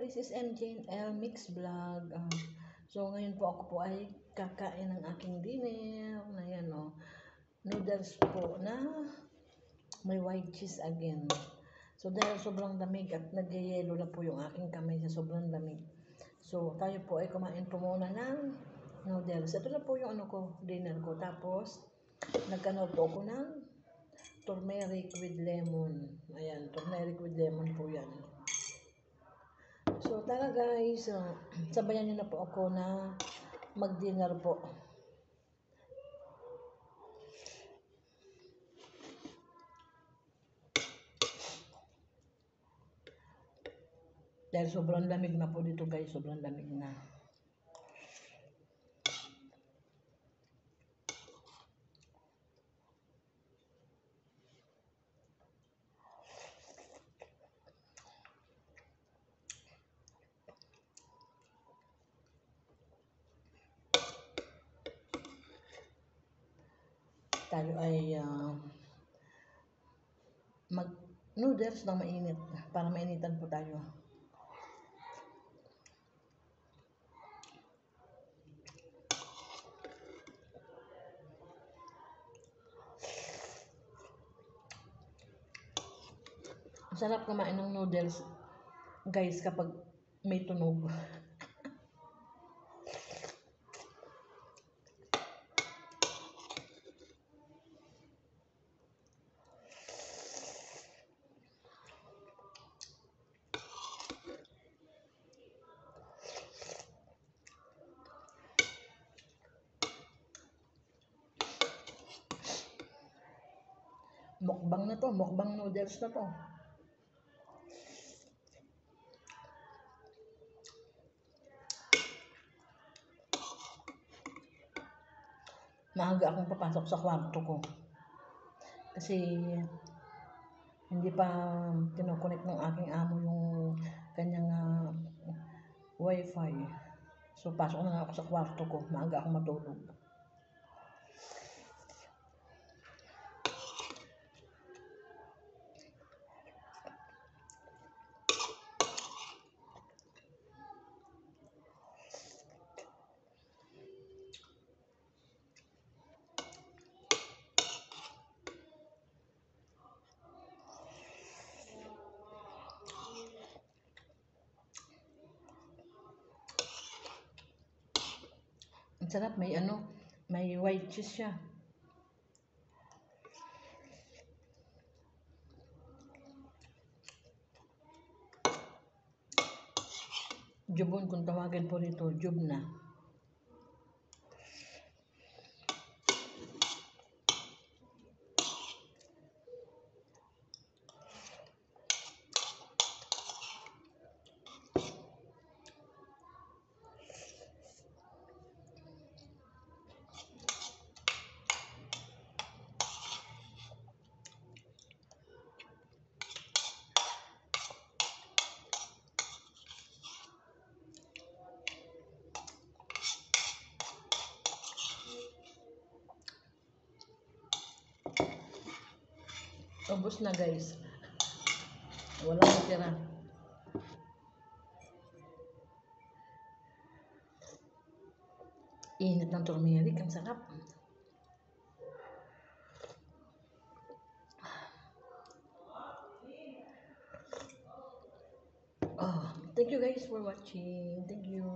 this is MJNL Mix Vlog. So ngayon po ako po ay kakain ng aking dinner. Ayan noodles po na may white cheese again. So dahil sobrang lamig at nagyayelo na po yung aking kamay sa sobrang lamig. So tayo po ay kumain po muna ng noodles. Ito na po yung dinner ko. Tapos nagkanood po ako ng turmeric with lemon. Ayan, turmeric with lemon po yan. So tara guys, sabayan niyo na po ako na mag-dinner po. Dahil sobrang lamig na po dito guys, sobrang lamig na. Tayo ay mag-noodles na mainit para mainitan po tayo. Ang sarap kumain ng noodles guys kapag may tunog. Mukbang na to, mukbang noodles na to. Maaga akong papasok sa kwarto ko. Kasi hindi pa kinokonek ng aking amo yung kanyang wifi. So pasok na ako sa kwarto ko, maaga akong matulog. Ang sarap, may white cheese siya. Jubon kung tawagin po rito, jubna. Ubus na guys. Walang natira. Init ng turmeric, ang sarap. Thank you guys for watching. Thank you.